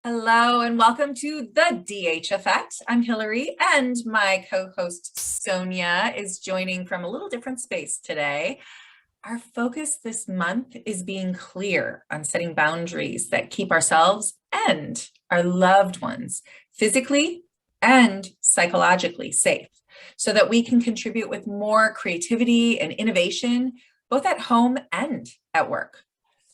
Hello and welcome to the DH Effect. I'm Hillary and my co-host Sonia is joining from a little different space today. Our focus this month is being clear on setting boundaries that keep ourselves and our loved ones physically and psychologically safe so that we can contribute with more creativity and innovation, both at home and at work.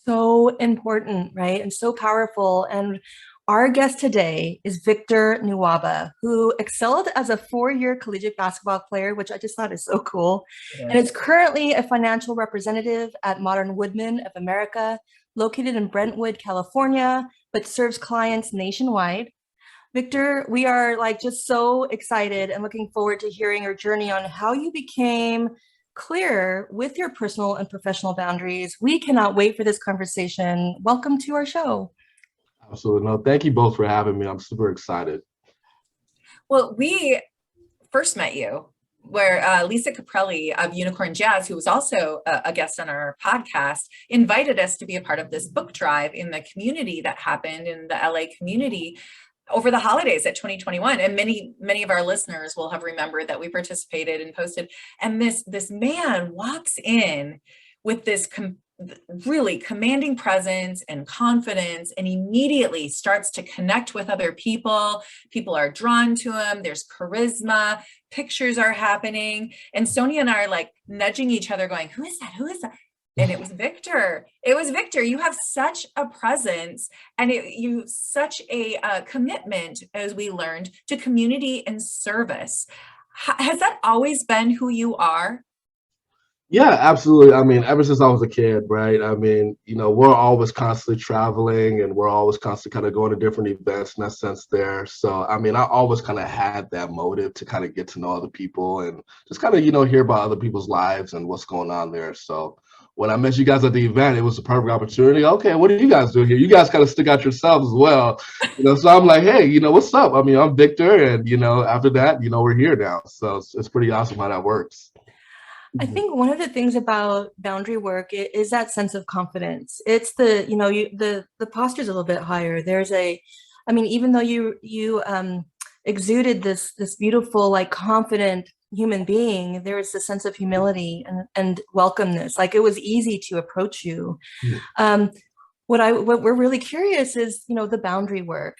So important, right? And so powerful. And our guest today is Whittier Nwaba, who excelled as a four-year collegiate basketball player, which I just thought is so cool, and is currently a financial representative at Modern Woodmen of America, located in Brentwood, California, but serves clients nationwide. Whittier, we are just so excited and looking forward to hearing your journey on how you became clear with your personal and professional boundaries. We cannot wait for this conversation. Welcome to our show. Absolutely. No, thank you both for having me. I'm super excited. Well, we first met you where Lisa Caprelli of Unicorn Jazz, who was also a guest on our podcast, invited us to be a part of this book drive in the community that happened in the LA community over the holidays at 2021. And many of our listeners will have remembered that we participated and posted. And this man walks in with this really commanding presence and confidence, and immediately starts to connect with other people. People are drawn to him. There's charisma. Pictures are happening. And Sonia and I are nudging each other going, who is that? Who is that? And it was Whittier. It was Whittier. You have such a presence and you such a commitment, as we learned, to community and service. Has that always been who you are? Yeah, absolutely. I mean, ever since I was a kid, right? I mean, we're always constantly traveling and we're always constantly kind of going to different events in that sense there. So, I mean, I always kind of had that motive to kind of get to know other people and just kind of, hear about other people's lives and what's going on there. So when I met you guys at the event, it was a perfect opportunity. Okay, what are you guys doing here? You guys kind of stick out yourselves as well. So I'm like, hey, what's up? I mean, I'm Whittier, and, after that, we're here now. So it's pretty awesome how that works. I think one of the things about boundary work is that sense of confidence. It's the posture is a little bit higher. Even though you exuded this beautiful, confident human being, there is a sense of humility and welcomeness. It was easy to approach you. What we're really curious is, the boundary work.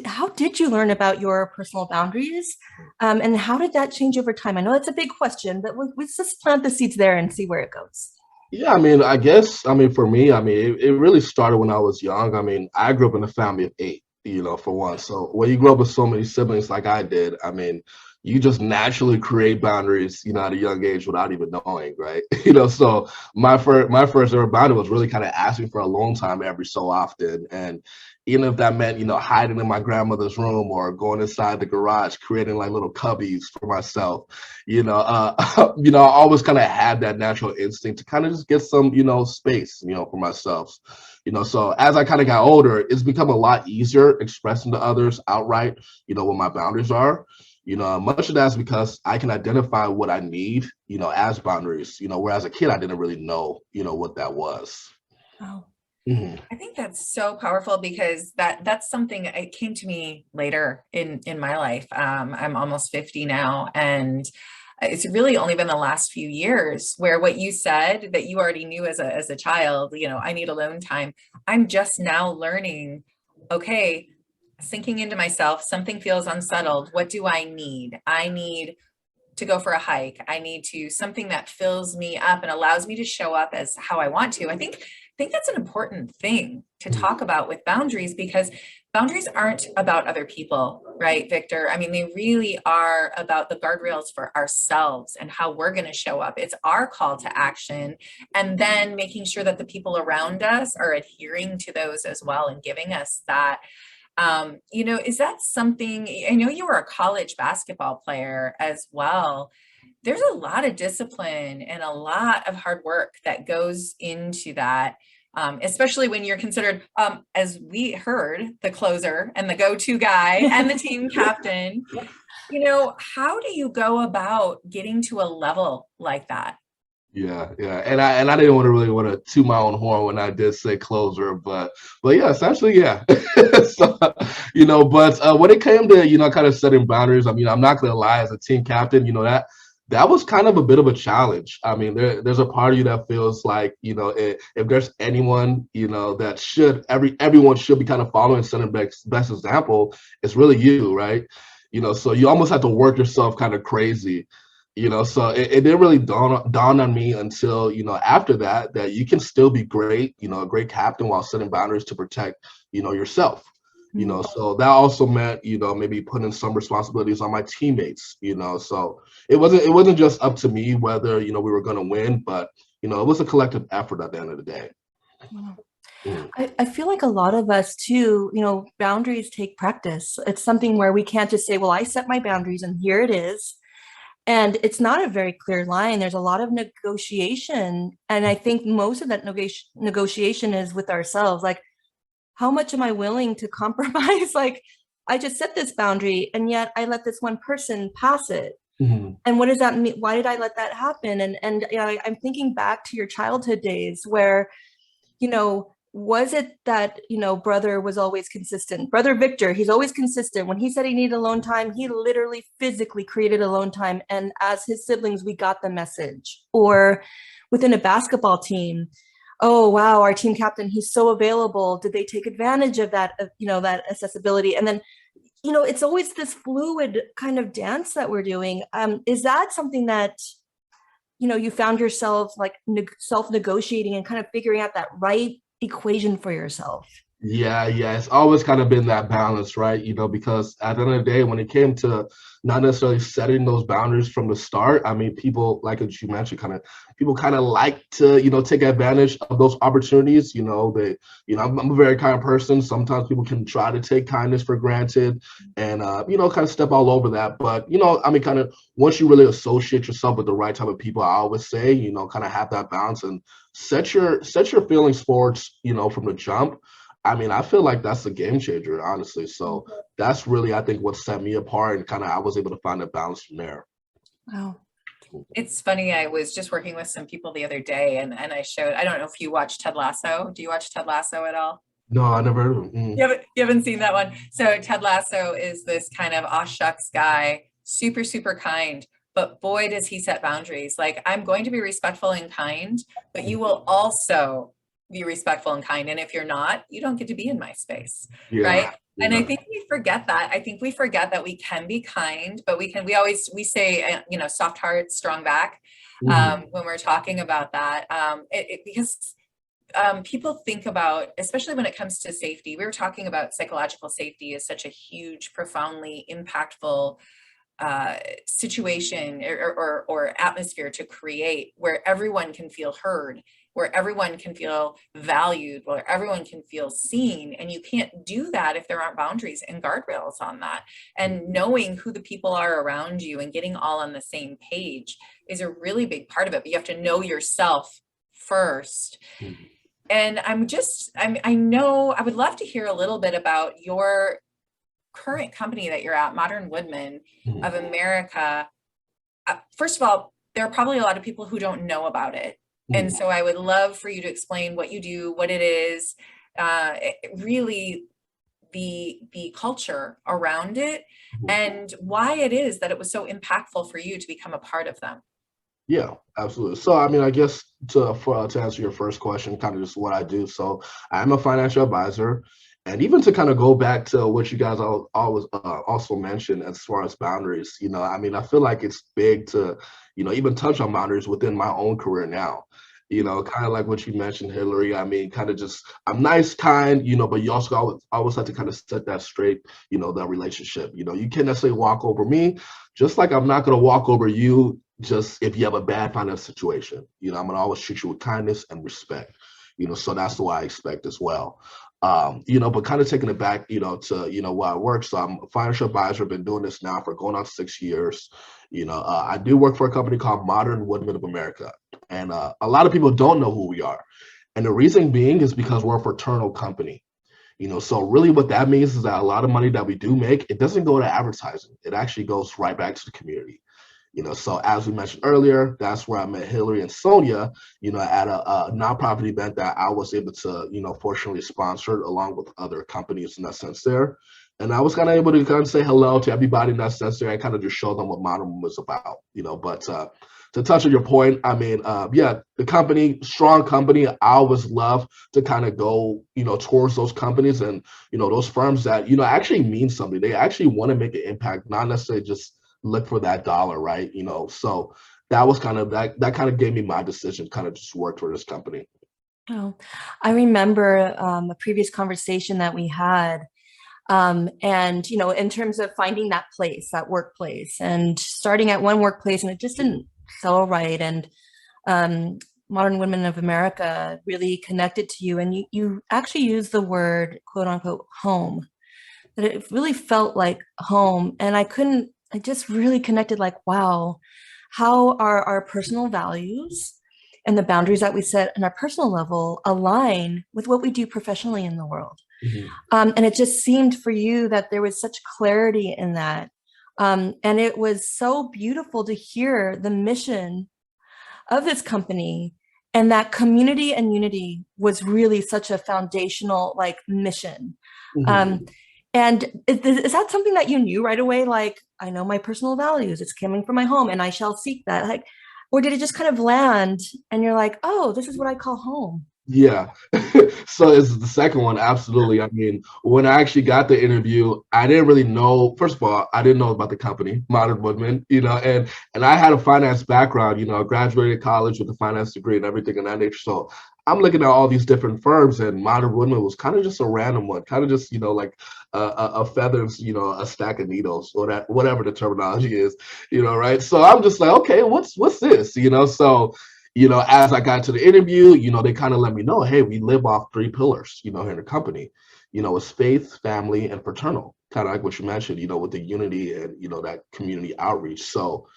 How did you learn about your personal boundaries, and how did that change over time? I know that's a big question, but let's just plant the seeds there and see where it goes. Yeah, for me, it really started when I was young. I mean, I grew up in a family of eight, for one. So when you grow up with so many siblings like I did, I mean, you just naturally create boundaries, at a young age without even knowing, right? So my first ever boundary was really kind of asking for a alone time every so often. And even if that meant, hiding in my grandmother's room or going inside the garage, creating little cubbies for myself, I always kind of had that natural instinct to kind of just get some, space, for myself. So as I kind of got older, it's become a lot easier expressing to others outright, what my boundaries are. Much of that's because I can identify what I need, as boundaries, whereas a kid, I didn't really know, what that was. Oh. Mm-hmm. I think that's so powerful because that's something it came to me later in my life. I'm almost 50 now, and it's really only been the last few years where what you said that you already knew as a child, I need alone time. I'm just now learning, okay, sinking into myself, something feels unsettled. What do I need? I need to go for a hike. I need something that fills me up and allows me to show up as how I want to. I think that's an important thing to talk about with boundaries, because boundaries aren't about other people, right, Whittier? I mean, they really are about the guardrails for ourselves and how we're going to show up. It's our call to action, and then making sure that the people around us are adhering to those as well and giving us that. Is that something, I know you were a college basketball player as well. There's a lot of discipline and a lot of hard work that goes into that, especially when you're considered, as we heard, the closer and the go-to guy and the team captain. How do you go about getting to a level like that? Yeah, and I didn't want to toot my own horn when I did say closer, but yeah, essentially, yeah. So, but when it came to kind of setting boundaries, I mean, I'm not gonna lie, as a team captain, that was kind of a bit of a challenge. I mean, there's a part of you that feels like if there's anyone that everyone should be kind of following, setting best example, it's really you, right? So you almost have to work yourself kind of crazy. So it didn't really dawn on me until after that you can still be great, a great captain while setting boundaries to protect yourself. So that also meant maybe putting some responsibilities on my teammates. So it wasn't just up to me whether we were going to win, but it was a collective effort at the end of the day. Wow. Mm. I feel like a lot of us too, boundaries take practice. It's something where we can't just say, well, I set my boundaries and here it is. And it's not a very clear line. There's a lot of negotiation. And I think most of that negotiation is with ourselves. Like, how much am I willing to compromise? Like, I just set this boundary and yet I let this one person pass it. Mhm. And what does that mean? Why did I let that happen? And I'm thinking back to your childhood days where, was it that, brother was always consistent? Brother Victor, he's always consistent. When he said he needed alone time, he literally physically created alone time. And as his siblings, we got the message. Or within a basketball team, oh, wow, our team captain, he's so available. Did they take advantage of that, that accessibility? And then, it's always this fluid kind of dance that we're doing. Is that something that, you found yourself like self-negotiating and kind of figuring out that right equation for yourself? Yeah, it's always kind of been that balance, right? Because at the end of the day, when it came to not necessarily setting those boundaries from the start, I mean, people, like as you mentioned, people kind of like to, take advantage of those opportunities. I'm a very kind person. Sometimes people can try to take kindness for granted and, kind of step all over that. But, I mean, kind of once you really associate yourself with the right type of people, I always say, kind of have that balance and set your feelings forward, from the jump. I mean, I feel like that's a game changer, honestly. So that's really, I think, what set me apart, and kind of I was able to find a balance from there. Wow. It's funny, I was just working with some people the other day and I don't know if you watch Ted Lasso. Do you watch Ted Lasso at all? No, I never heard of him. Mm. You haven't seen that one? So Ted Lasso is this kind of aw shucks guy, super, super kind, but boy, does he set boundaries. Like, I'm going to be respectful and kind, but you will also be respectful and kind. And if you're not, you don't get to be in my space, right? And I think we forget that. I think we forget that we can be kind, but we say, soft heart, strong back, when we're talking about that, because people think about, especially when it comes to safety, we were talking about psychological safety is such a huge, profoundly impactful situation or atmosphere to create where everyone can feel heard, where everyone can feel valued, where everyone can feel seen. And you can't do that if there aren't boundaries and guardrails on that. And knowing who the people are around you and getting all on the same page is a really big part of it. But you have to know yourself first. And I would love to hear a little bit about your current company that you're at, Modern Woodmen of America. First of all, there are probably a lot of people who don't know about it. And so I would love for you to explain what you do, what it is, really the culture around it, and why it is that it was so impactful for you to become a part of them. Yeah, absolutely. So, I mean, I guess to answer your first question, kind of just what I do. So, I'm a financial advisor, and even to kind of go back to what you guys always also mentioned as far as boundaries. I mean, I feel like it's big to, even touch on boundaries within my own career now. Kind of like what you mentioned, Hillary. I mean, kind of just I'm nice, kind, but you also always have to kind of set that straight. That relationship. You can't necessarily walk over me, just like I'm not going to walk over you. Just if you have a bad financial situation, I'm gonna always treat you with kindness and respect, so that's the way I expect as well. But kind of taking it back, to, where I work. So I'm a financial advisor, been doing this now for going on 6 years. I do work for a company called Modern Woodmen of America. And a lot of people don't know who we are. And the reason being is because we're a fraternal company. So really what that means is that a lot of money that we do make, it doesn't go to advertising. It actually goes right back to the community. So as we mentioned earlier, that's where I met Hillary and Sonia, at a nonprofit event that I was able to, fortunately sponsor along with other companies in that sense there. And I was kind of able to kind of say hello to everybody in that sense there and kind of just show them what Modern Woodmen was about, but to touch on your point, I mean, yeah, the company, strong company, I always love to kind of go, towards those companies and, those firms that, actually mean something. They actually want to make an impact, not necessarily just look for that dollar, right? So that was kind of that kind of gave me my decision, kind of just work for this company. Oh, I remember a previous conversation that we had. And, in terms of finding that place, that workplace, and starting at one workplace and it just didn't feel right. And Modern Woodmen of America really connected to you. And you actually used the word, quote unquote, home, that it really felt like home. And I just really connected like, wow, how are our personal values and the boundaries that we set on our personal level align with what we do professionally in the world? Mhm. And it just seemed for you that there was such clarity in that. And it was so beautiful to hear the mission of this company, and that community and unity was really such a foundational like mission. Mhm. Um, and is that something that you knew right away? Like, I know my personal values, it's coming from my home and I shall seek that. Like, or did it just kind of land and you're like, oh, this is what I call home? Yeah. So it's the second one, absolutely. I mean, when I actually got the interview, I didn't really know. First of all, I didn't know about the company, Modern Woodmen, and I had a finance background, I graduated college with a finance degree and everything of that nature. So I'm looking at all these different firms, and Modern Woodmen was kind of just a random one, kind of just, like a feathers, a stack of needles, or that whatever the terminology is, right? So I'm just like, okay, what's this, So as I got to the interview, they kind of let me know, hey, we live off three pillars, here in the company. It's faith, family, and fraternal. Kind of like what you mentioned, with the unity and, that community outreach. So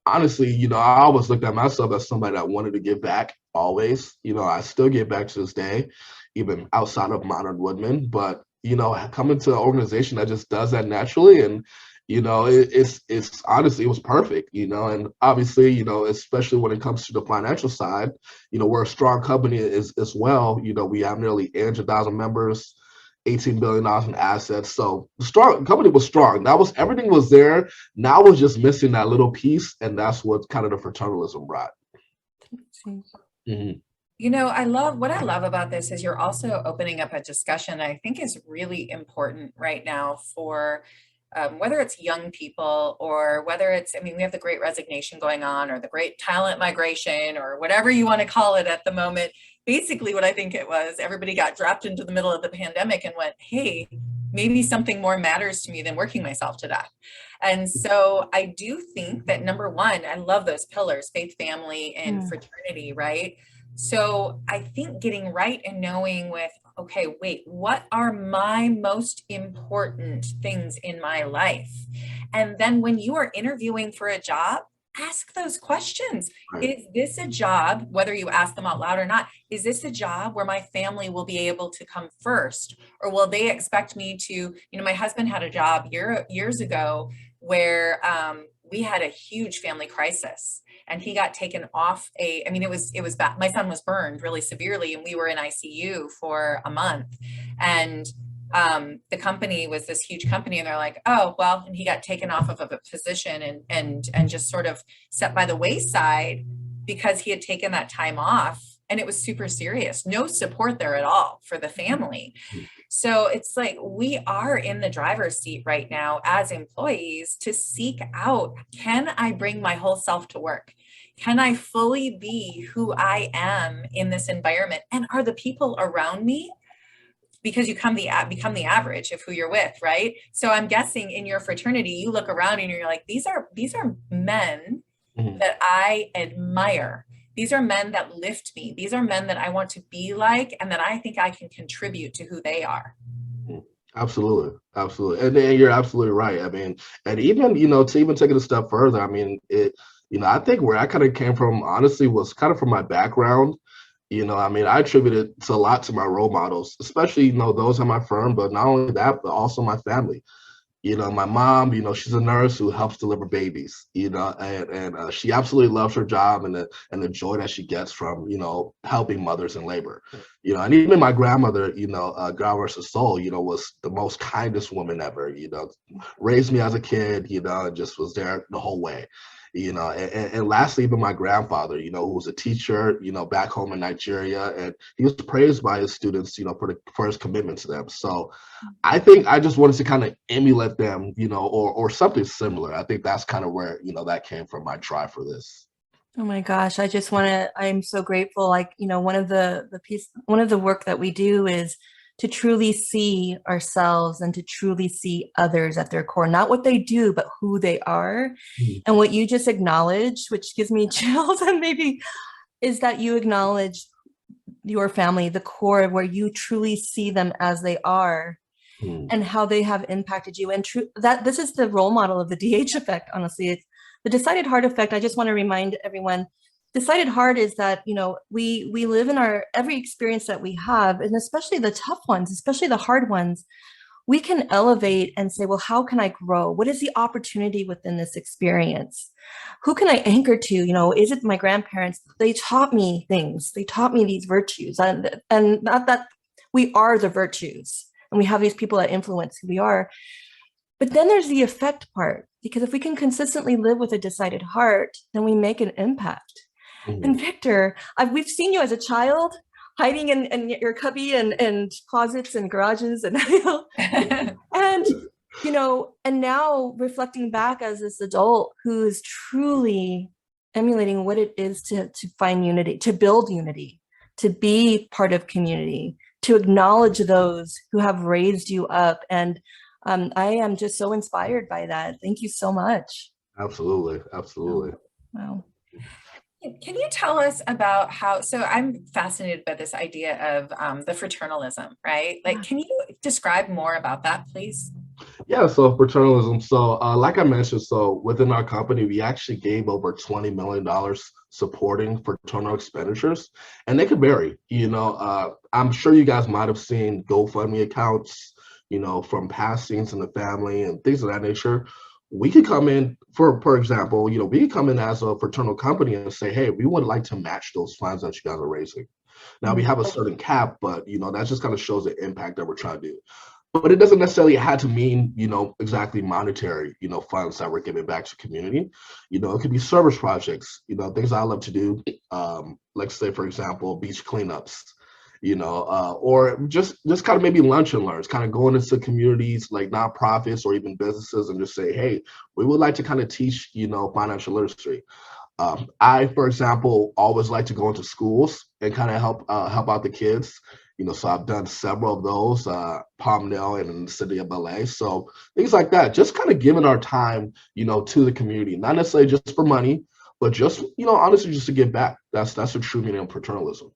honestly, I always looked at myself as somebody that wanted to give back always. I still give back to this day, even outside of Modern Woodmen. But, coming to an organization that just does that naturally, and it's honestly, it was perfect, and obviously, especially when it comes to the financial side, we're a strong company as well. We have nearly 800,000 members, $18 billion in assets. So the strong company was strong. That was everything was there. Now was just missing that little piece, and that's what kind of the fraternalism brought. Mhm. What I love about this is you're also opening up a discussion that I think is really important right now for whether it's young people or whether it's, I mean, we have the great resignation going on or the great talent migration or whatever you want to call it at the moment. Basically, what I think it was, everybody got dropped into the middle of the pandemic and went, hey, maybe something more matters to me than working myself to death. And so I do think that number one, I love those pillars, faith, family, and fraternity, right? So I think getting right and knowing with, okay, wait, what are my most important things in my life? And then when you are interviewing for a job, ask those questions. Right. Is this a job, whether you ask them out loud or not, is this a job where my family will be able to come first? Or will they expect me to, my husband had a job years ago where we had a huge family crisis and he got taken off it was bad. My son was burned really severely and we were in ICU for a month. And the company was this huge company and they're like, oh, well, and he got taken off of a position and just sort of set by the wayside because he had taken that time off. And it was super serious, no support there at all for the family. So it's like we are in the driver's seat right now as employees to seek out, can I bring my whole self to work? Can I fully be who I am in this environment? And are the people around me, because you become the average of who you're with, right? So I'm guessing in your fraternity, you look around and you're like, these are men Mhm. that I admire. These are men that lift me. These are men that I want to be like, and that I think I can contribute to who they are. Absolutely, absolutely, and then you're absolutely right. I mean, and even to even take it a step further, I mean, I think where I kind of came from, honestly, was kind of from my background. I mean, I attribute it to a lot to my role models, especially those in my firm, but not only that, but also my family. My mom, she's a nurse who helps deliver babies, and she absolutely loves her job and the joy that she gets from, helping mothers in labor. And even my grandmother, God rest her soul, was the most kindest woman ever, raised me as a kid, and just was there the whole way. And lastly, even my grandfather, who was a teacher, back home in Nigeria, and he was praised by his students, for his commitment to them. So I think I just wanted to kind of emulate them, or something similar. I think that's kind of where, that came from, my try for this. Oh my gosh, I'm so grateful. Like, one of the work that we do is to truly see ourselves and to truly see others at their core, not what they do, but who they are. Mhm. And what you just acknowledged, which gives me chills and maybe, is that you acknowledge your family, the core where you truly see them as they are and how they have impacted you. And that this is the role model of the DH effect, honestly. It's the decided heart effect. I just want to remind everyone, decided heart is that, we live in our every experience that we have, and especially the tough ones, especially the hard ones, we can elevate and say, well, how can I grow? What is the opportunity within this experience? Who can I anchor to? Is it my grandparents? They taught me things. They taught me these virtues, and not that we are the virtues and we have these people that influence who we are. But then there's the effect part, because if we can consistently live with a decided heart, then we make an impact. Mhm. And Victor, we've seen you as a child hiding in your cubby and closets and garages and and and now reflecting back as this adult who is truly emulating what it is to find unity, to build unity, to be part of community, to acknowledge those who have raised you up. And I am just so inspired by that. Thank you so much. Absolutely. Wow. Can you tell us about so I'm fascinated by this idea of the fraternalism, right? Like, can you describe more about that, please? Yeah, so fraternalism. So, like I mentioned, so within our company, we actually gave over $20 million supporting fraternal expenditures, and they could vary. I'm sure you guys might have seen GoFundMe accounts, from passings in the family and things of that nature. We could come in, for example, we could come in as a fraternal company and say, hey, we would like to match those funds that you guys are raising. Now, we have a certain cap, but, that just kind of shows the impact that we're trying to do. But it doesn't necessarily have to mean, exactly monetary, funds that we're giving back to community. It could be service projects, things I love to do. Let's say, for example, beach cleanups, or just kind of maybe lunch and learns, kind of going into communities like nonprofits or even businesses and just say, hey, we would like to kind of teach, financial literacy. I, for example, always like to go into schools and kind of help out the kids. So I've done several of those, Palmdale and in the city of LA. So things like that, just kind of giving our time, to the community, not necessarily just for money, but just, honestly, just to give back. That's the true meaning of fraternalism.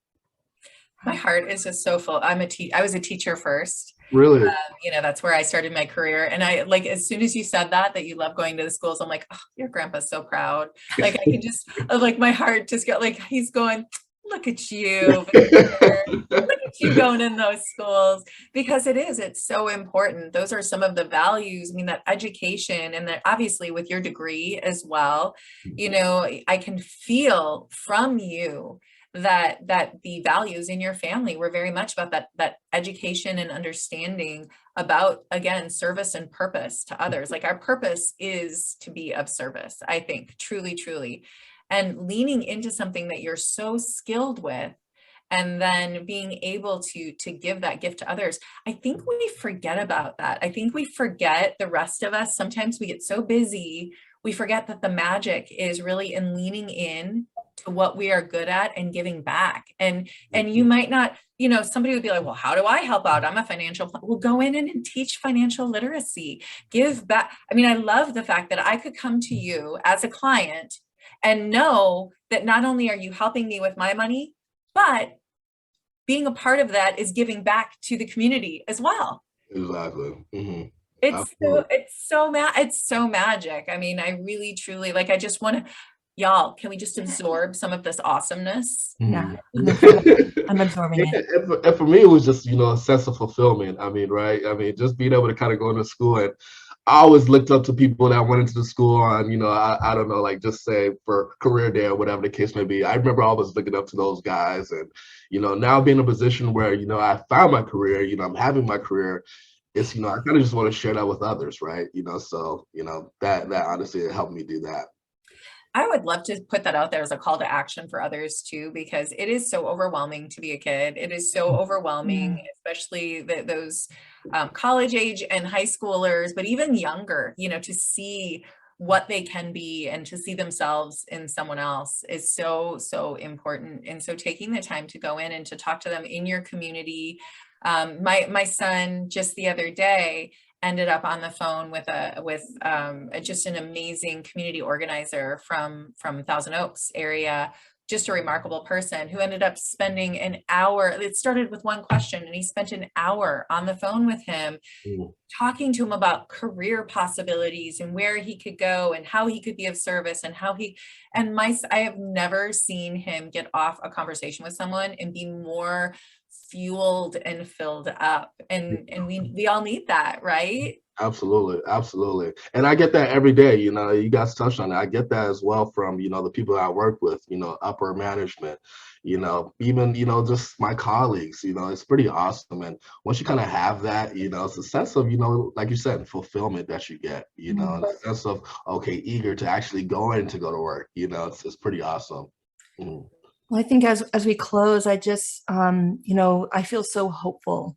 My heart is just so full. I was a teacher first. Really? That's where I started my career. And I like, as soon as you said that you love going to the schools, I'm like, oh, your grandpa's so proud. Like I can just like my heart just got like, he's going, look at you, Victor. Look at you going in those schools, because it's so important. Those are some of the values. I mean, that education, and that obviously with your degree as well, I can feel from you that the values in your family were very much about that education and understanding about, again, service and purpose to others. Like our purpose is to be of service, I think, truly, and leaning into something that you're so skilled with, and then being able to give that gift to others. I think we forget about that. I think we forget, the rest of us, sometimes we get so busy, we forget that the magic is really in leaning in to what we are good at and giving back. And you might not, somebody would be like, well, how do I help out? I'm a financial planner. Well, go in and teach financial literacy, give back. I mean, I love the fact that I could come to you as a client and know that not only are you helping me with my money, but being a part of that is giving back to the community as well. Exactly. Mm-hmm. It's so magic. I mean, I really, truly, like, I just want to, y'all, can we just absorb some of this awesomeness? Yeah, I'm absorbing it. And for me, it was just, a sense of fulfillment. I mean, right? I mean, just being able to kind of go into school and I always looked up to people that went into the school on, I don't know, like just say for career day or whatever the case may be. I remember always looking up to those guys. And, now being in a position where, I found my career, I'm having my career, it's, I kind of just want to share that with others, right? So, that honestly it helped me do that. I would love to put that out there as a call to action for others too, because it is so overwhelming to be a kid. It is so overwhelming, especially those college age and high schoolers, but even younger, to see what they can be and to see themselves in someone else is so, so important. And so taking the time to go in and to talk to them in your community. My son just the other day ended up on the phone with just an amazing community organizer from Thousand Oaks area, just a remarkable person who ended up spending an hour. It started with one question and he spent an hour on the phone with him, talking to him about career possibilities and where he could go and how he could be of service and I have never seen him get off a conversation with someone and be more fueled and filled up. And we all need that, right? Absolutely. And I get that every day, you guys touched on it. I get that as well from, the people I work with, upper management, even, just my colleagues, it's pretty awesome. And once you kind of have that, it's a sense of, like you said, fulfillment that you get, and a sense of, okay, eager to actually go to work, it's pretty awesome. Well, I think as we close, I just, I feel so hopeful.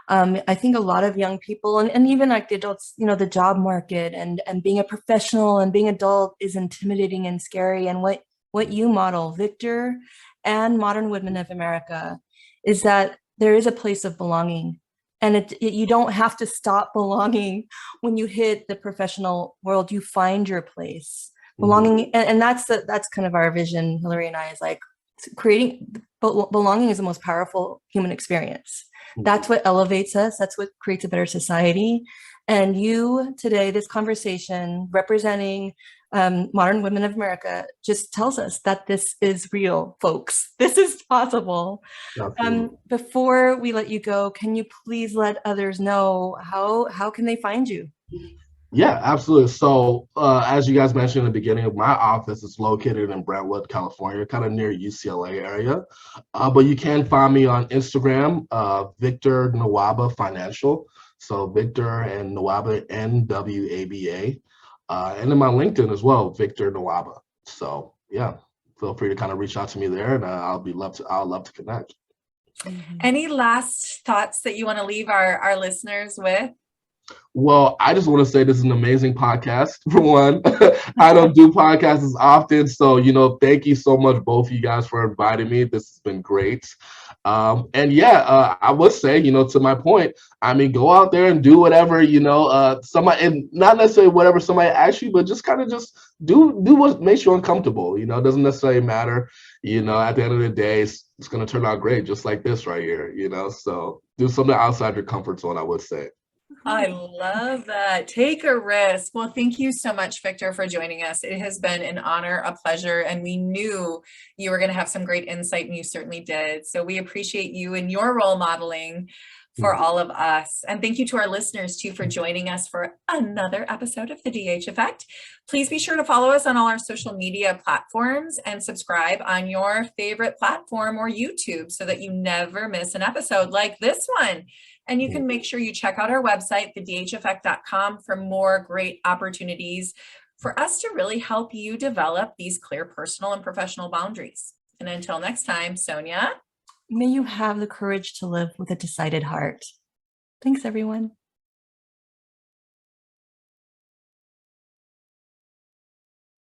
I think a lot of young people and even like the adults, the job market and being a professional and being adult is intimidating and scary. And what you model, Victor and Modern Woodmen of America, is that there is a place of belonging. And you don't have to stop belonging when you hit the professional world. You find your place. Belonging, and that's kind of our vision, Hillary and I, is like creating belonging is the most powerful human experience. That's what elevates us. That's what creates a better society. And you today, this conversation representing Modern Women of America just tells us that this is real, folks. This is possible. Before we let you go, can you please let others know how can they find you? Yeah, absolutely. So as you guys mentioned in the beginning, my office is located in Brentwood, California, kind of near UCLA area. But you can find me on Instagram, Victor Nwaba Financial. So Victor and Nwaba, Nwaba. And then my LinkedIn as well, Victor Nwaba. So yeah, feel free to kind of reach out to me there, and I'll love to connect. Any last thoughts that you want to leave our listeners with? Well, I just want to say this is an amazing podcast, for one. I don't do podcasts as often. So, thank you so much, both of you guys, for inviting me. This has been great. I would say, to my point, go out there and do whatever, somebody, and not necessarily whatever somebody asks you, but just kind of just do what makes you uncomfortable. It doesn't necessarily matter. At the end of the day, it's going to turn out great, just like this right here, so do something outside your comfort zone, I would say. I love that. Take a risk. Well, thank you so much, Victor, for joining us. It has been an honor, a pleasure, and we knew you were going to have some great insight, and you certainly did. So we appreciate you and your role modeling for all of us. And thank you to our listeners, too, for joining us for another episode of The DH Effect. Please be sure to follow us on all our social media platforms and subscribe on your favorite platform or YouTube so that you never miss an episode like this one. And you can make sure you check out our website, thedheffect.com, for more great opportunities for us to really help you develop these clear personal and professional boundaries. And until next time, Sonia. May you have the courage to live with a decided heart. Thanks, everyone.